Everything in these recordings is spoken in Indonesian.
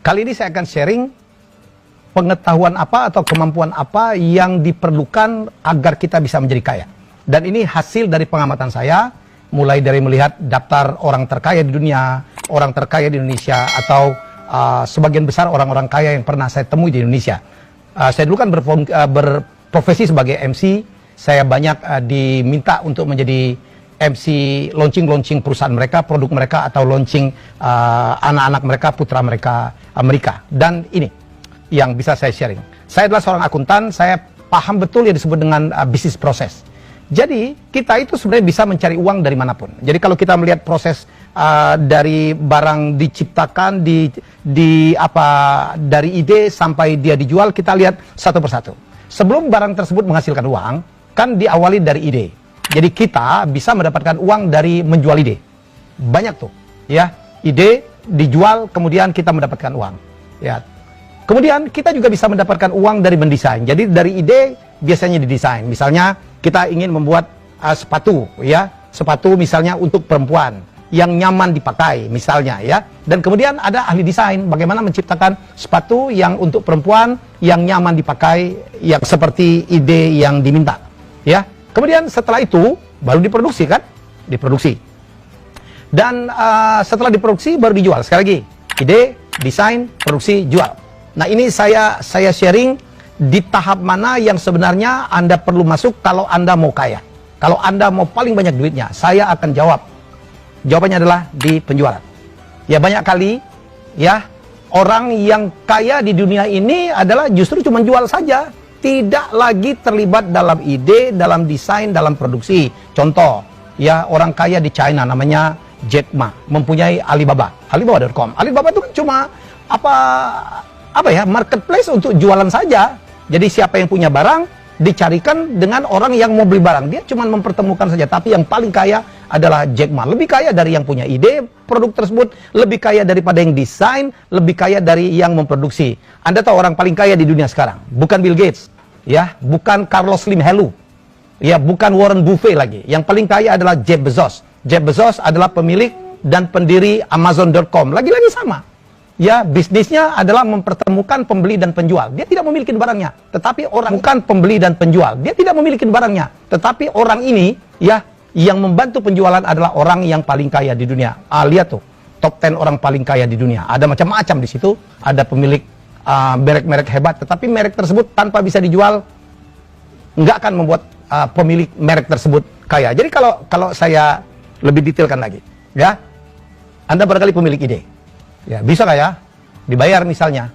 Kali ini saya akan sharing pengetahuan apa atau kemampuan apa yang diperlukan agar kita bisa menjadi kaya. Dan ini hasil dari pengamatan saya, mulai dari melihat daftar orang terkaya di dunia, orang terkaya di Indonesia, atau sebagian besar orang-orang kaya yang pernah saya temui di Indonesia. Saya dulu kan berprofesi sebagai MC, saya banyak diminta untuk menjadi MC launching perusahaan mereka, produk mereka, atau launching anak-anak mereka, putra mereka, Amerika. Dan ini yang bisa saya sharing. Saya adalah seorang akuntan, saya paham betul yang disebut dengan bisnis proses. Jadi kita itu sebenarnya bisa mencari uang dari manapun. Jadi kalau kita melihat proses dari barang diciptakan, dari ide sampai dia dijual, kita lihat satu persatu. Sebelum barang tersebut menghasilkan uang, kan diawali dari ide. Jadi kita bisa mendapatkan uang dari menjual ide. Banyak tuh, ya. Ide dijual, kemudian kita mendapatkan uang. Ya. Kemudian kita juga bisa mendapatkan uang dari mendesain. Jadi dari ide biasanya didesain. Misalnya kita ingin membuat sepatu, ya. Sepatu misalnya untuk perempuan yang nyaman dipakai, misalnya, ya. Dan kemudian ada ahli desain, bagaimana menciptakan sepatu yang untuk perempuan yang nyaman dipakai, yang seperti ide yang diminta, ya. Kemudian setelah itu baru diproduksi, kan? Diproduksi. Dan setelah diproduksi baru dijual. Sekali lagi, ide, desain, produksi, jual. Nah, ini saya sharing di tahap mana yang sebenarnya Anda perlu masuk kalau Anda mau kaya. Kalau Anda mau paling banyak duitnya, saya akan jawab. Jawabannya adalah di penjualan. Ya, banyak kali ya orang yang kaya di dunia ini adalah justru cuma jual saja. Tidak lagi terlibat dalam ide, dalam desain, dalam produksi. Contoh, ya, orang kaya di China namanya Jack Ma, mempunyai Alibaba, Alibaba.com. Alibaba itu kan cuma apa ya, marketplace untuk jualan saja. Jadi siapa yang punya barang dicarikan dengan orang yang mau beli barang. Dia cuma mempertemukan saja. Tapi yang paling kaya adalah Jack Ma. Lebih kaya dari yang punya ide produk tersebut, lebih kaya daripada yang desain, lebih kaya dari yang memproduksi. Anda tahu orang paling kaya di dunia sekarang? Bukan Bill Gates, ya, bukan Carlos Slim Helú, ya, bukan Warren Buffett lagi. Yang paling kaya adalah Jeff Bezos. Jeff Bezos adalah pemilik dan pendiri Amazon.com. Lagi-lagi sama. Ya, bisnisnya adalah mempertemukan pembeli dan penjual. Dia tidak memiliki barangnya, tetapi orang bukan pembeli dan penjual. Dia tidak memiliki barangnya, tetapi orang ini, ya, yang membantu penjualan adalah orang yang paling kaya di dunia. Lihat tuh, top 10 orang paling kaya di dunia. Ada macam-macam di situ. Ada pemilik merek-merek hebat, tetapi merek tersebut tanpa bisa dijual, nggak akan membuat pemilik merek tersebut kaya. Jadi kalau saya lebih detailkan lagi, ya, Anda barangkali pemilik ide. Ya, bisa nggak ya dibayar misalnya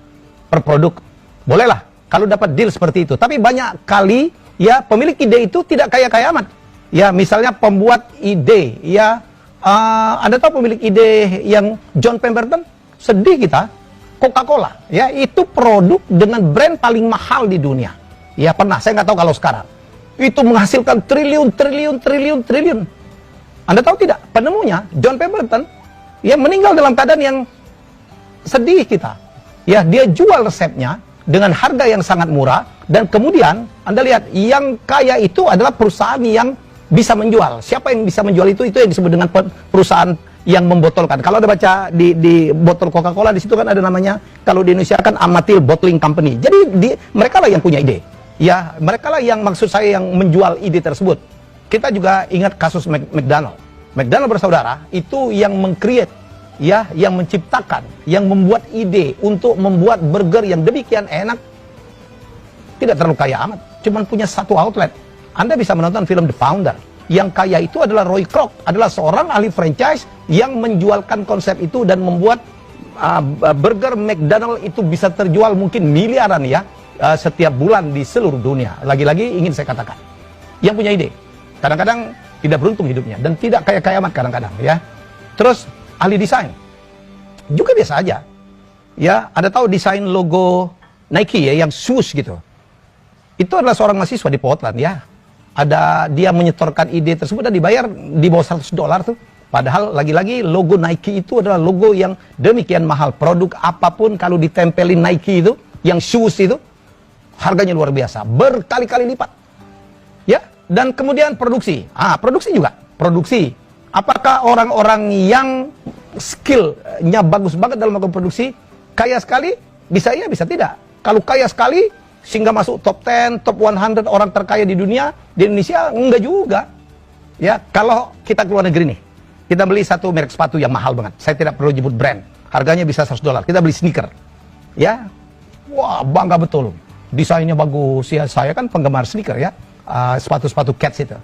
per produk? Bolehlah kalau dapat deal seperti itu. Tapi banyak kali, ya, pemilik ide itu tidak kaya-kaya amat. Ya, misalnya pembuat ide, ya, Anda tahu pemilik ide yang John Pemberton? Sedih kita. Coca-Cola, ya, itu produk dengan brand paling mahal di dunia. Ya, pernah, saya nggak tahu kalau sekarang. Itu menghasilkan triliun. Anda tahu tidak? Penemunya John Pemberton, ya, meninggal dalam keadaan yang sedih kita. Ya, dia jual resepnya dengan harga yang sangat murah, dan kemudian Anda lihat yang kaya itu adalah perusahaan yang bisa menjual. Siapa yang bisa menjual itu yang disebut dengan perusahaan yang membotolkan. Kalau Anda baca di botol Coca-Cola, di situ kan ada namanya, kalau di Indonesia kan Amatil Bottling Company. Jadi mereka lah yang punya ide. Ya, mereka lah yang, maksud saya, yang menjual ide tersebut. Kita juga ingat kasus McDonald. McDonald bersaudara itu yang meng-create, ya, yang menciptakan, yang membuat ide untuk membuat burger yang demikian enak. Tidak terlalu kaya amat, cuman punya satu outlet. Anda bisa menonton film The Founder. Yang kaya itu adalah Roy Kroc, adalah seorang ahli franchise yang menjualkan konsep itu dan membuat burger McDonald itu bisa terjual mungkin miliaran, ya, setiap bulan di seluruh dunia. Lagi-lagi ingin saya katakan, yang punya ide kadang-kadang tidak beruntung hidupnya dan tidak kaya-kaya amat kadang-kadang, ya. Terus ahli desain juga biasa aja, ya. Anda tahu desain logo Nike, ya, yang swoosh gitu. Itu adalah seorang mahasiswa di Portland, ya. Dia menyetorkan ide tersebut dan dibayar di bawah $100 tuh. Padahal lagi-lagi logo Nike itu adalah logo yang demikian mahal. Produk apapun kalau ditempelin Nike itu, yang shoes itu, harganya luar biasa, berkali-kali lipat. Ya, dan kemudian produksi. Produksi juga. Produksi. Apakah orang-orang yang skillnya bagus banget dalam melakukan produksi Kaya sekali, bisa iya, bisa tidak. Kalau kaya sekali, sehingga masuk top 10, top 100 orang terkaya di dunia, di Indonesia enggak juga. Ya, kalau kita keluar negeri nih, kita beli satu merek sepatu yang mahal banget. Saya tidak perlu nyebut brand. Harganya bisa $100. Kita beli sneaker. Ya, wah bangga betul. Desainnya bagus. Ya, saya kan penggemar sneaker ya. Sepatu-sepatu Keds itu.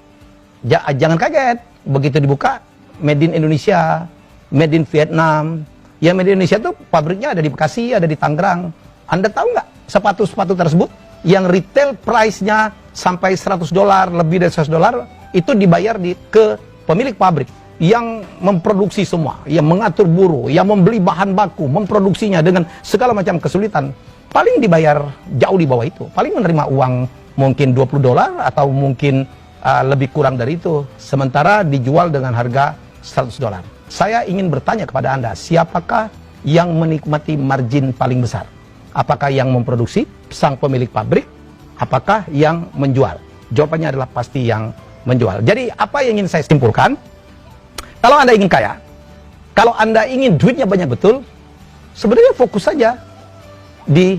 Jangan kaget. Begitu dibuka, made in Indonesia, made in Vietnam. Ya, made in Indonesia tuh pabriknya ada di Bekasi, ada di Tangerang. Anda tahu nggak sepatu-sepatu tersebut yang retail price-nya sampai $100, lebih dari $100, itu dibayar ke pemilik pabrik yang memproduksi semua, yang mengatur buruh, yang membeli bahan baku, memproduksinya dengan segala macam kesulitan. Paling dibayar jauh di bawah itu. Paling menerima uang mungkin $20 atau mungkin lebih kurang dari itu. Sementara dijual dengan harga $100. Saya ingin bertanya kepada Anda, siapakah yang menikmati margin paling besar? Apakah yang memproduksi, sang pemilik pabrik? Apakah yang menjual? Jawabannya adalah pasti yang menjual. Jadi apa yang ingin saya simpulkan? Kalau Anda ingin kaya, kalau Anda ingin duitnya banyak betul, sebenarnya fokus saja di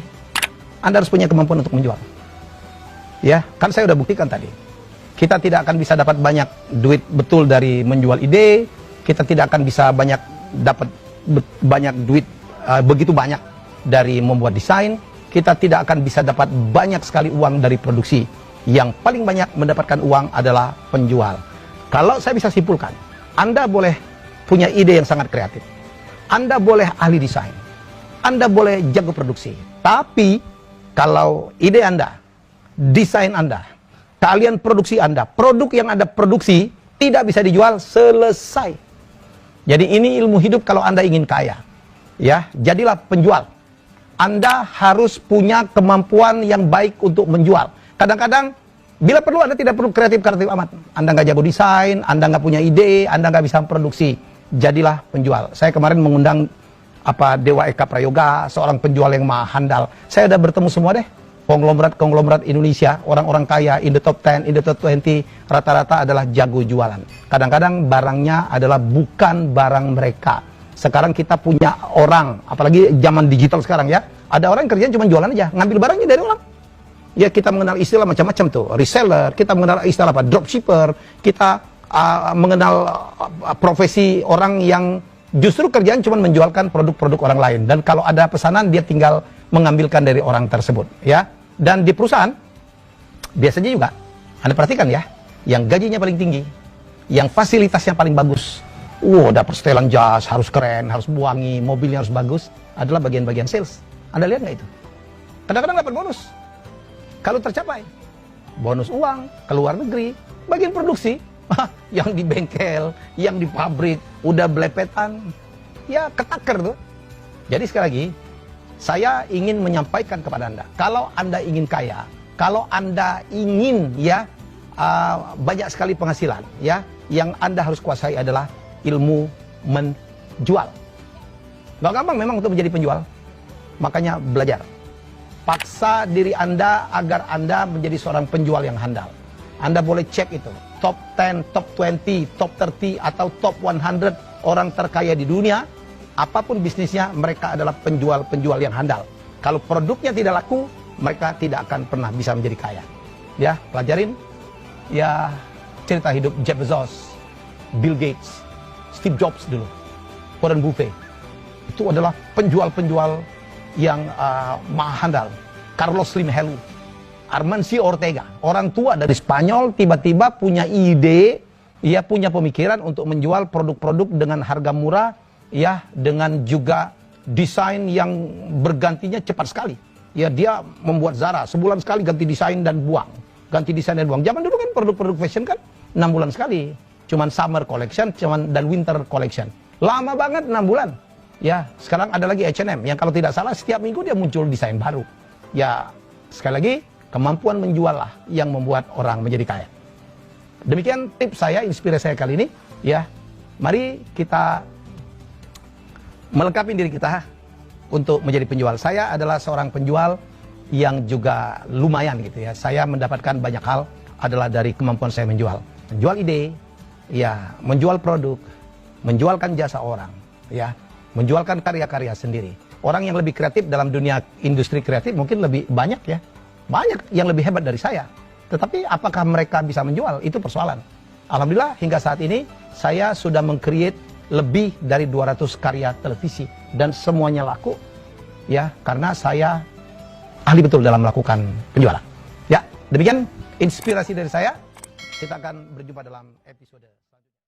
Anda harus punya kemampuan untuk menjual. Ya, kan saya udah buktikan tadi. Kita tidak akan bisa dapat banyak duit betul dari menjual ide. Kita tidak akan bisa dapat banyak duit begitu banyak dari membuat desain. Kita tidak akan bisa dapat banyak sekali uang dari produksi. Yang paling banyak mendapatkan uang adalah penjual. Kalau saya bisa simpulkan, Anda boleh punya ide yang sangat kreatif. Anda boleh ahli desain. Anda boleh jago produksi. Tapi kalau ide Anda, desain Anda, keahlian produksi Anda, produk yang Anda produksi tidak bisa dijual, selesai. Jadi ini ilmu hidup kalau Anda ingin kaya. Ya, jadilah penjual. Anda harus punya kemampuan yang baik untuk menjual. Kadang-kadang, bila perlu Anda tidak perlu kreatif-kreatif amat. Anda nggak jago desain, Anda nggak punya ide, Anda nggak bisa produksi. Jadilah penjual. Saya kemarin mengundang Dewa Eka Prayoga, seorang penjual yang maha handal. Saya udah bertemu semua deh. Konglomerat Indonesia, orang-orang kaya in the top 10, in the top 20, rata-rata adalah jago jualan. Kadang-kadang barangnya adalah bukan barang mereka. Sekarang kita punya orang, apalagi zaman digital sekarang ya, ada orang yang kerjanya cuma jualan aja, ngambil barangnya dari orang. Ya, kita mengenal istilah macam-macam tuh, reseller, kita mengenal istilah dropshipper, kita mengenal profesi orang yang justru kerjaan cuma menjualkan produk-produk orang lain. Dan kalau ada pesanan, dia tinggal mengambilkan dari orang tersebut, ya. Dan di perusahaan biasanya juga Anda perhatikan ya, yang gajinya paling tinggi, yang fasilitasnya paling bagus, dapat setelan jas, harus keren, harus wangi, mobilnya harus bagus, adalah bagian-bagian sales. Anda lihat nggak itu? Kadang-kadang dapat bonus kalau tercapai, bonus uang ke luar negeri. Bagian produksi yang di bengkel, yang di pabrik udah belepetan, ya ketaker tuh. Jadi sekali lagi, saya ingin menyampaikan kepada Anda, kalau Anda ingin kaya, kalau Anda ingin banyak sekali penghasilan, ya, yang Anda harus kuasai adalah ilmu menjual. Gak gampang memang untuk menjadi penjual, makanya belajar. Paksa diri Anda agar Anda menjadi seorang penjual yang handal. Anda boleh cek itu, top 10, top 20, top 30, atau top 100 orang terkaya di dunia. Apapun bisnisnya, mereka adalah penjual-penjual yang handal. Kalau produknya tidak laku, mereka tidak akan pernah bisa menjadi kaya. Ya, pelajarin ya cerita hidup Jeff Bezos, Bill Gates, Steve Jobs dulu, Warren Buffett. Itu adalah penjual-penjual yang maha handal. Carlos Slim Helu, Armancio Ortega, orang tua dari Spanyol, tiba-tiba punya ide, ia punya pemikiran untuk menjual produk-produk dengan harga murah, ya, dengan juga desain yang bergantinya cepat sekali. Ya, dia membuat Zara, sebulan sekali ganti desain dan buang. Ganti desain dan buang. Zaman dulu kan produk-produk fashion kan 6 bulan sekali. Cuman summer collection, dan winter collection. Lama banget 6 bulan. Ya, sekarang ada lagi H&M yang kalau tidak salah setiap minggu dia muncul desain baru. Ya, sekali lagi, kemampuan menjual lah yang membuat orang menjadi kaya. Demikian tips saya, inspirasi saya kali ini. Ya, mari kita melengkapi diri kita untuk menjadi penjual. Saya adalah seorang penjual yang juga lumayan gitu ya. Saya mendapatkan banyak hal adalah dari kemampuan saya menjual. Menjual ide, ya, menjual produk, menjualkan jasa orang, ya, menjualkan karya-karya sendiri. Orang yang lebih kreatif dalam dunia industri kreatif mungkin lebih banyak ya. Banyak yang lebih hebat dari saya. Tetapi apakah mereka bisa menjual? Itu persoalan. Alhamdulillah hingga saat ini saya sudah meng-create lebih dari 200 karya televisi. Dan semuanya laku ya karena saya ahli betul dalam melakukan penjualan. Ya, demikian inspirasi dari saya. Kita akan berjumpa dalam episode